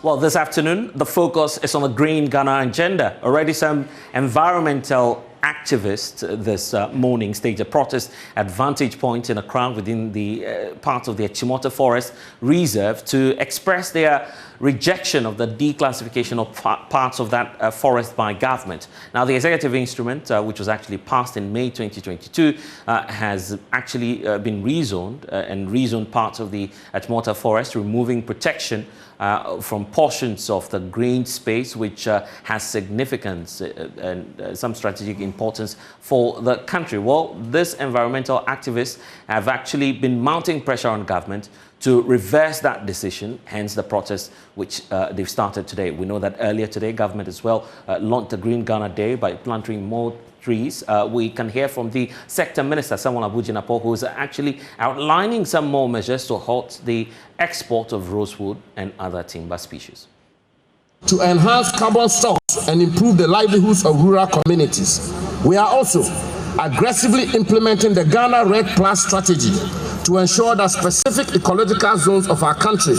Well, this afternoon, the focus is on the Green Ghana agenda. Already some environmental activists this morning staged a protest at vantage point in a crowd within the part of the Achimota Forest Reserve to express their rejection of the declassification of parts of that forest by government. Now, the executive instrument, which was actually passed in May 2022, has actually been rezoned and rezoned parts of the Achimota Forest, removing protection from portions of the green space, which has significance and some strategic importance for the country. Well, these environmental activists have actually been mounting pressure on government to reverse that decision, hence the protest which they've started today. We know that earlier today, government as well launched the Green Ghana Day by planting more trees. We can hear from the sector minister, Samuel Abujinapo, who is actually outlining some more measures to halt the export of rosewood and other timber species. To enhance carbon stocks and improve the livelihoods of rural communities, we are also aggressively implementing the Ghana Red Plus strategy to ensure that specific ecological zones of our country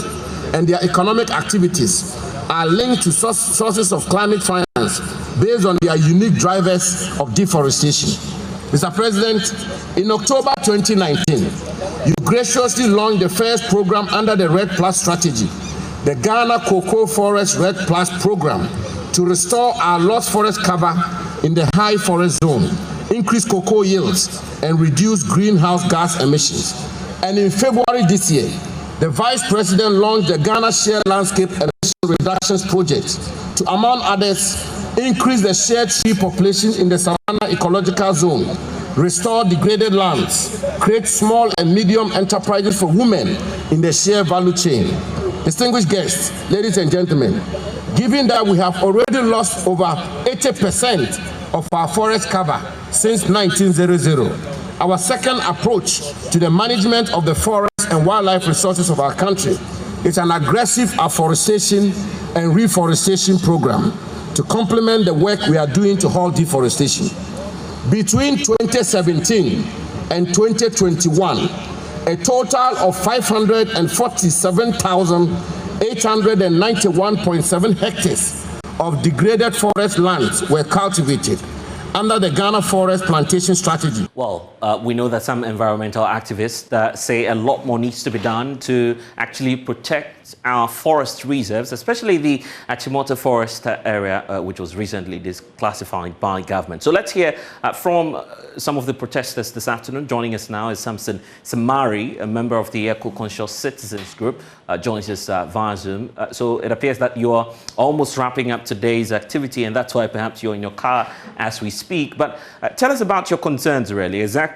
and their economic activities are linked to sources of climate finance based on their unique drivers of deforestation. Mr. President, in October 2019, you graciously launched the first program under the Red Plus strategy, the Ghana Cocoa Forest Red Plus program, to restore our lost forest cover in the high forest zone, increase cocoa yields, and reduce greenhouse gas emissions. And in February this year, the Vice President launched the Ghana Shared Landscape Emission Reductions Project to, among others, increase the shared tree population in the Savannah Ecological Zone, restore degraded lands, create small and medium enterprises for women in the shared value chain. Distinguished guests, ladies and gentlemen, given that we have already lost over 80% of our forest cover since 1900, our second approach to the management of the forest and wildlife resources of our country is an aggressive afforestation and reforestation program to complement the work we are doing to halt deforestation. Between 2017 and 2021, a total of 547,891.7 hectares of degraded forest lands were cultivated under the Ghana Forest Plantation Strategy. Well, we know that some environmental activists say a lot more needs to be done to actually protect our forest reserves, especially the Achimota Forest area, which was recently declassified by government. So let's hear from some of the protesters this afternoon. Joining us now is Samson Samari, a member of the Eco-Conscious Citizens Group, joins us via Zoom. So it appears that you are almost wrapping up today's activity, and that's why perhaps you're in your car as we speak. But tell us about your concerns, really. Exactly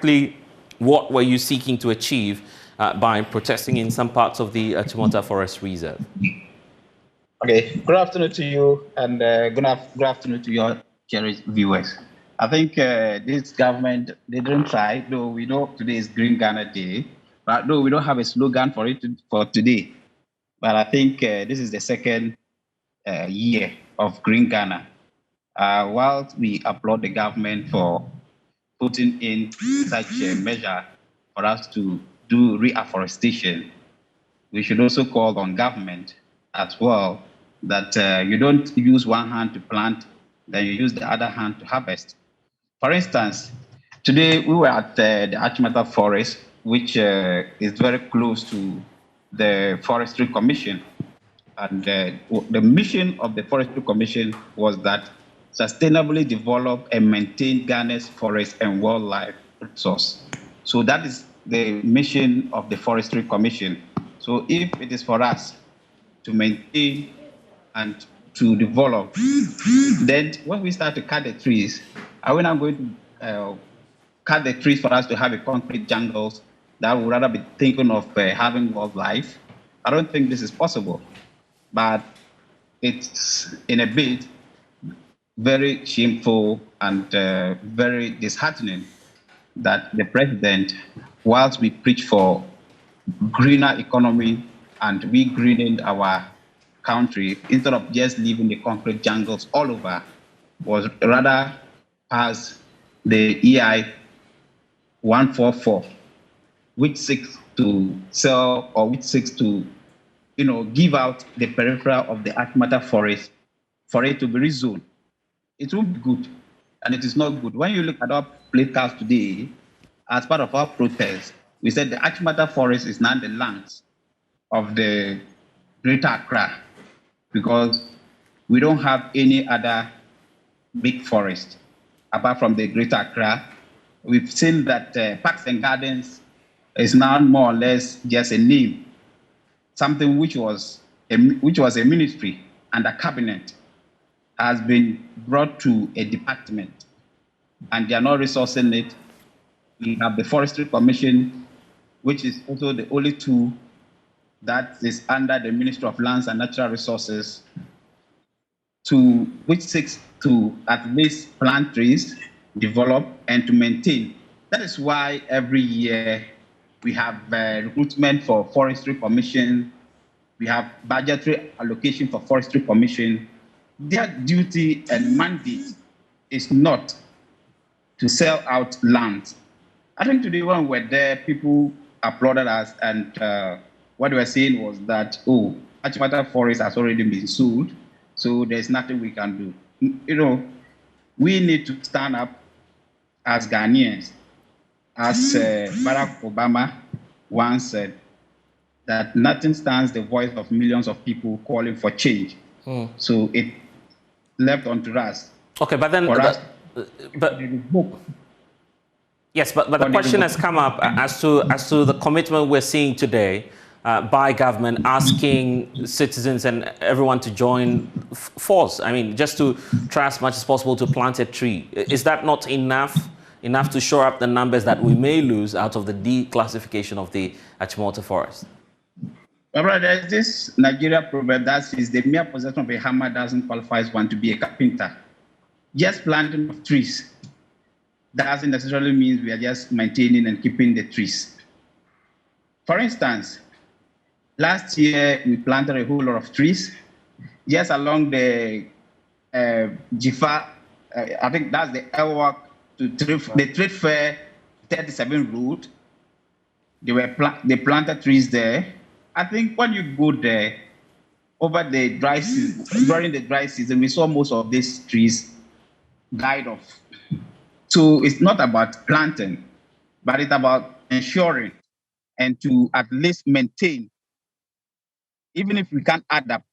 what were you seeking to achieve by protesting in some parts of the Achimota Forest Reserve? Okay, good afternoon to you, and good afternoon to your cherished viewers. I think this government, they didn't try, though we know today is Green Ghana Day, but though we don't have a slogan for it for today. But I think this is the second year of Green Ghana. While we applaud the government for putting in such a measure for us to do reforestation, we should also call on government as well that you don't use one hand to plant, then you use the other hand to harvest. For instance, today we were at the Achimota Forest, which is very close to the Forestry Commission. And the mission of the Forestry Commission was that sustainably develop and maintain Ghana's forest and wildlife resource. So that is the mission of the Forestry Commission. So if it is for us to maintain and to develop, then when we start to cut the trees, are we not going to cut the trees for us to have a concrete jungles that would rather be thinking of having wildlife? I don't think this is possible, but it's in a bit very shameful and very disheartening that the president, whilst we preach for greener economy and we greening our country, instead of just leaving the concrete jungles all over, was rather pass the EI 144, which seeks to sell or which seeks to give out the peripheral of the Achimota forest for it to be rezoned. It won't be good, and it is not good. When you look at our placards today, as part of our protest, we said the Achimota forest is now the lands of the Greater Accra because we don't have any other big forest apart from the Greater Accra. We've seen that Parks and Gardens is now more or less just a name, something which was a ministry and a cabinet has been brought to a department, and they are not resourcing it. We have the Forestry Commission, which is also the only tool that is under the Ministry of Lands and Natural Resources, which seeks to at least plant trees, develop, and to maintain. That is why every year we have recruitment for Forestry Commission, we have budgetary allocation for Forestry Commission. Their duty and mandate is not to sell out land. I think today when we were there, people applauded us, and what they were saying was that, Achimota forest has already been sold, so there's nothing we can do. We need to stand up as Ghanaians, as Barack Obama once said, that nothing stands the voice of millions of people calling for change. So it left onto us. Okay, but then, yes, but the question has come up as to the commitment we're seeing today by government, asking citizens and everyone to join force. I mean, just to try as much as possible to plant a tree. Is that not enough to shore up the numbers that we may lose out of the declassification of the Achimota forest? Well, brother, there's this Nigeria proverb that says the mere possession of a hammer doesn't qualify one to be a carpenter. Just planting of trees doesn't necessarily mean we are just maintaining and keeping the trees. For instance, last year we planted a whole lot of trees just along the Jifa, I think that's the Elwak to the Trade Fair 37 road. They planted trees there. I think when you go there over the dry season, during the dry season, we saw most of these trees died off. So it's not about planting, but it's about ensuring and to at least maintain. Even if we can't add up,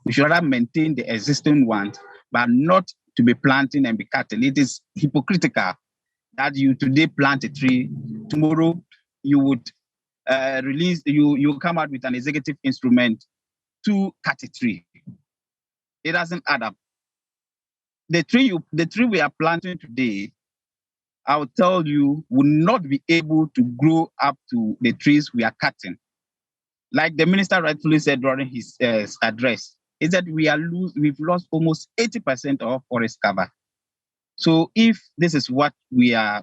we should rather maintain the existing ones, but not to be planting and be cutting. It is hypocritical that you today plant a tree, tomorrow you would you come out with an executive instrument to cut a tree. It doesn't add up. The tree we are planting today, I will tell you, will not be able to grow up to the trees we are cutting. Like the minister rightfully said during his address, is that we've lost almost 80% of forest cover. So if this is what we are,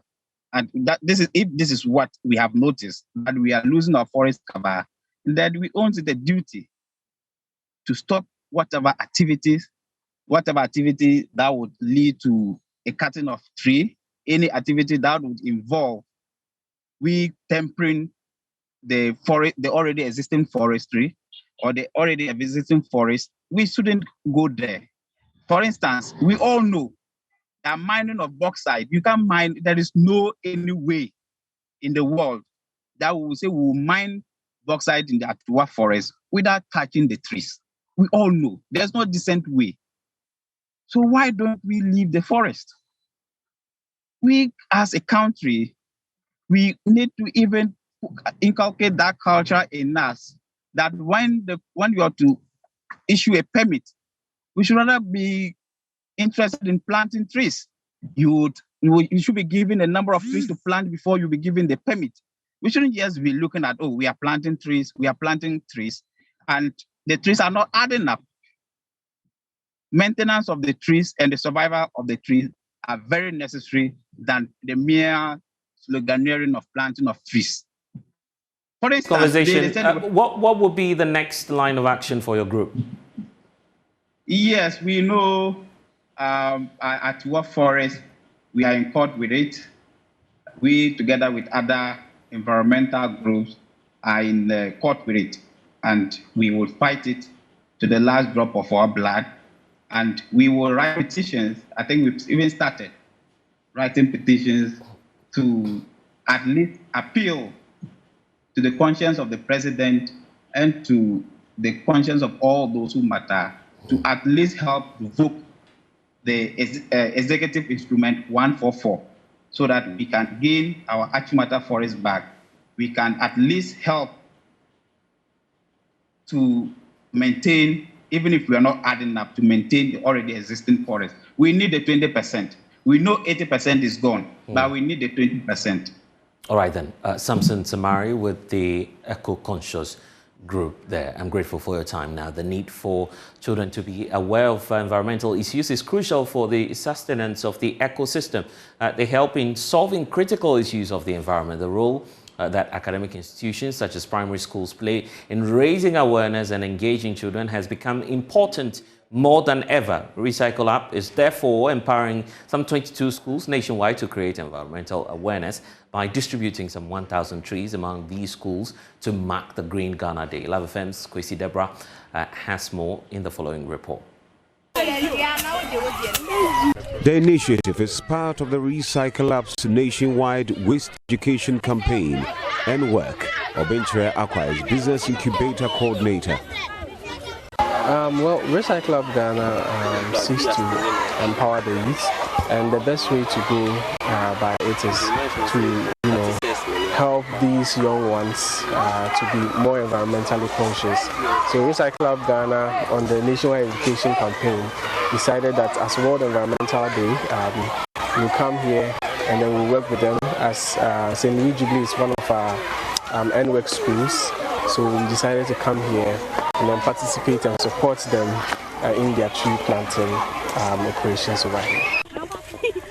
and if this is what we have noticed, that we are losing our forest cover, then we owe it a duty to stop whatever activity that would lead to a cutting of tree, any activity that would involve we tempering the already existing forestry or the already existing forest. We shouldn't go there. For instance, we all know that mining of bauxite, you can mine, there is no any way in the world that we will say we will mine bauxite in the Atua forest without touching the trees. We all know there's no decent way. So why don't we leave the forest? We as a country, we need to even inculcate that culture in us, that when you are to issue a permit, we should rather be interested in planting trees. You should be given a number of trees to plant before you be given the permit. We shouldn't just be looking at, we are planting trees, and the trees are not adding up. Maintenance of the trees and the survival of the trees are very necessary than the mere sloganeering of planting of trees. For instance, what would be the next line of action for your group? Yes, we know at Work Forest, we are in court with it. We, together with other environmental groups, are in court with it. and we will fight it to the last drop of our blood. And we will write petitions. I think we've even started writing petitions to at least appeal to the conscience of the president and to the conscience of all those who matter, to at least help revoke the executive instrument 144 so that we can gain our Achimota forest back. We can at least help to maintain, even if we are not adding up, to maintain the already existing forest. We need the 20%. We know 80% is gone, but we need the 20%. All right then, Samson Samari with the eco-conscious group there. I'm grateful for your time now. The need for children to be aware of environmental issues is crucial for the sustenance of the ecosystem. They help in solving critical issues of the environment. The role that academic institutions such as primary schools play in raising awareness and engaging children has become important more than ever. Recycle Up is therefore empowering some 22 schools nationwide to create environmental awareness by distributing some 1,000 trees among these schools to mark the Green Ghana Day. Love FM's Kwesi Deborah has more in the following report. The initiative is part of the Recycle Up's nationwide waste education campaign and work. Obentre Akwa is business incubator coordinator. Well, Recycle Up Ghana seeks to empower the youth, and the best way to go by it is to, help these young ones to be more environmentally conscious. So Recycle Up Ghana, on the nationwide education campaign, decided that as World Environmental Day, we'll come here and then we'll work with them, as St. Louis Jubilee is one of our NWEC schools. So we decided to come here and then participate and support them in their tree planting operations over here.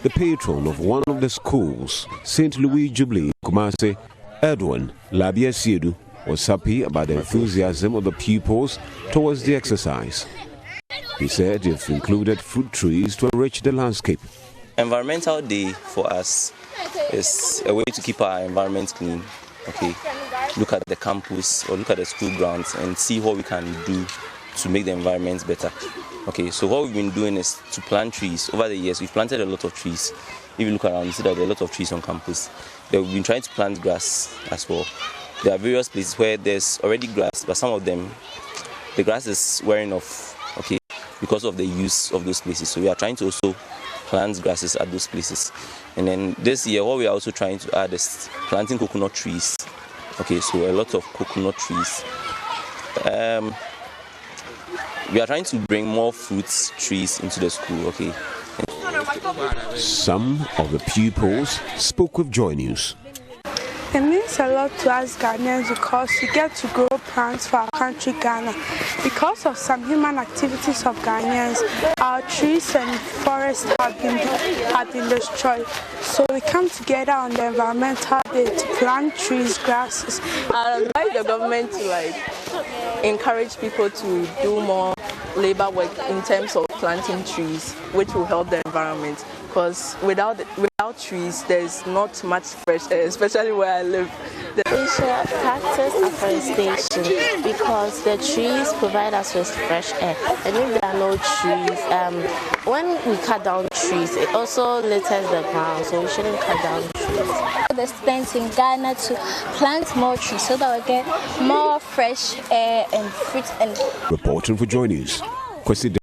The patron of one of the schools, St. Louis Jubilee, Kumasi, Edwin Labiasiedu, was happy about the enthusiasm of the pupils towards the exercise. He said they've included fruit trees to enrich the landscape. Environmental Day for us is a way to keep our environment clean. Okay, look at the campus or look at the school grounds and see what we can do to make the environment better. Okay, so what we've been doing is to plant trees. Over the years, we've planted a lot of trees. If you look around, you see that there are a lot of trees on campus. Then we've been trying to plant grass as well. There are various places where there's already grass, but some of them, the grass is wearing off, okay, because of the use of those places. So we are trying to also plant grasses at those places. And then this year, what we are also trying to add is planting coconut trees. Okay, so a lot of coconut trees. We are trying to bring more fruit trees into the school, okay. Some of the pupils spoke with Joy News. It means a lot to us Ghanaians because we get to grow plants for our country Ghana. Because of some human activities of Ghanaians, our trees and forests have been destroyed. So we come together on the environmental day to plant trees, grasses. I advise the government to encourage people to do more labor work in terms of planting trees, which will help the environment. Because without trees, there's not much fresh air, especially where I live. We should practice afforestation because the trees provide us with fresh air. And if there are no trees, when we cut down trees, it also litters the ground, so we shouldn't cut down trees. The students in Ghana to plant more trees so that we get more fresh air and fruit. Reporting for Joy News, Kwesi